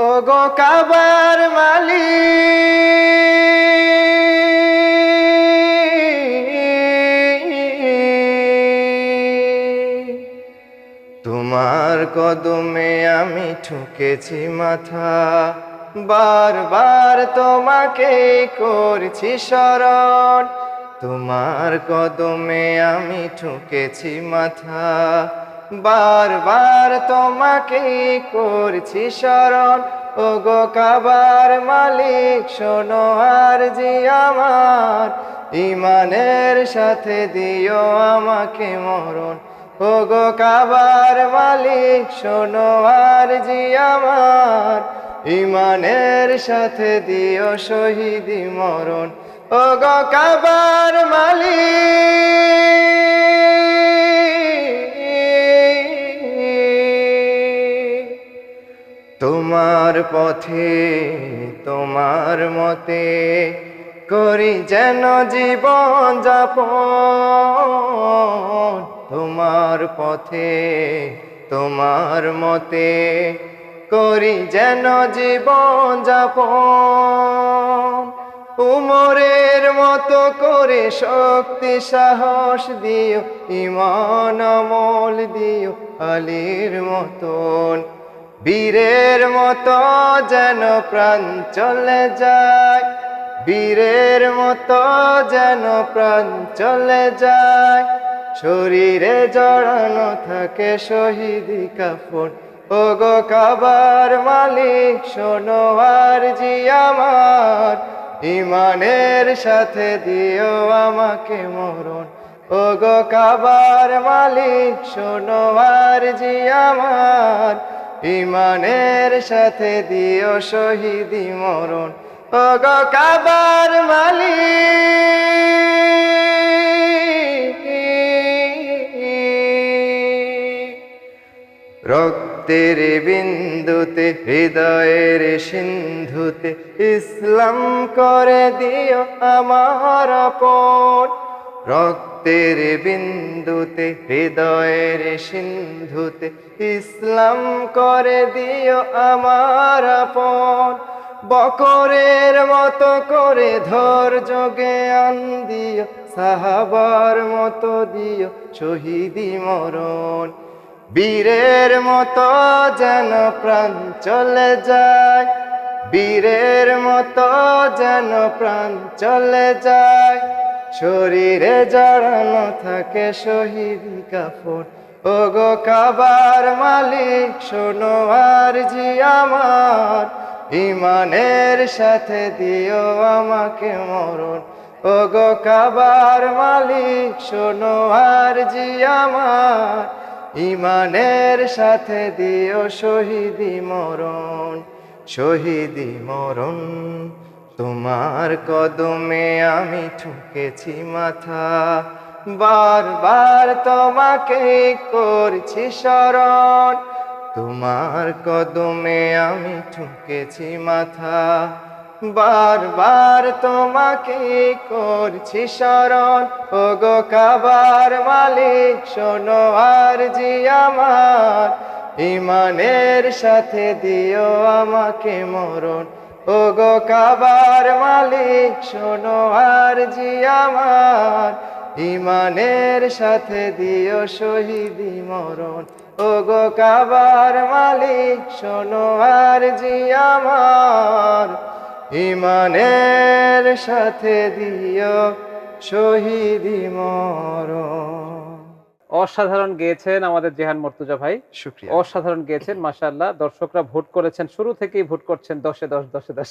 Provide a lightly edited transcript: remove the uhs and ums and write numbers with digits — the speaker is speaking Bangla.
ওগো কাবার মালিক, তোমার কদমে আমি ঠুকেছি মাথা, বারবার তোমাকে করছি শরণ। তোমার কদমে আমি ঠুকেছি মাথা, বারবার তোমাকে করছি শরণ। ওগো কাবার মালিক, শোনো আরজি আমার, ঈমানের সাথে দিও আমাকে মরণ। ওগো কাবার মালিক, শোনো আরজি আমার, ঈমানের সাথে দিও শহীদি মরণ। ওগো কাবার মালিক, তোমার পথে তোমার মতে করি যেন জীবন যাপন। তোমার পথে তোমার মতে করি যেন জীবন যাপন। উমরের মতো করে শক্তি সাহস দিও, ঈমান আমল দিও আলীর মতন। বীরের মতো যেন প্রাণ চলে যায়, বীরের মতো যেন প্রাণ চলে যায়, শরীরে জড়ানো থাকে শহীদি কাফন। ওগো কাবার মালিক, শোনো আরজি আমার, ঈমানের সাথে দিও আমাকে মরণ। ওগো কাবার মালিক, শোনো আরজি আমার, ঈমানের সাথে দিও শহীদি মরণ। ওগো কাবার মালিক, রক্তের বিন্দুতে হৃদয়ের সিন্ধুতে ইসলাম করে দিও আমার আপন। রক্তের বিন্দুতে হৃদয়ের সিন্ধুতে ইসলাম করে দিও আমার আপন। বকরের মতো করে ধৈর্য জ্ঞান দিও, সাহাবার মতো দিও শহীদি মরণ। বীরের মতো যেন প্রাণ চলে যায়, বীরের মতো যেন প্রাণ চলে যায়, শরীরে জড়ানো থাকে শহীদি কাফন। ওগো কাবার মালিক, শোনো আরজি আমার, ঈমানের সাথে দিও আমাকে মরণ। ওগো কাবার মালিক, শোনো আরজি আমার, ঈমানের সাথে দিও শহীদি মরণ। শহীদি মরণ, তোমার কদমে আমি ঠুকেছি মাথা, বারবার তোমাকে করছি শরণ। তোমার কদমে আমি ঠুকেছি মাথা, বারবার তোমাকে করছি শরণ। ওগো কাবার মালিক, শোনো আরজি আমার, ঈমানের সাথে দিও আমাকে মরণ। ওগো কাবার মালিক, শোনো আরজি আমার, ঈমানের সাথে দিও শহীদি মরণ। ওগো কাবার মালিক, শোনো আরজি আমার, ঈমানের সাথে দিও শহীদি মরণ। অসাধারণ গেয়েছেন আমাদের জেহান মর্তুজা ভাই, শুকরিয়া। অসাধারণ গেয়েছেন মাশাআল্লাহ। দর্শকরা ভোট করেছেন, শুরু থেকেই ভোট করছেন 10-এ 10, 10-এ 10।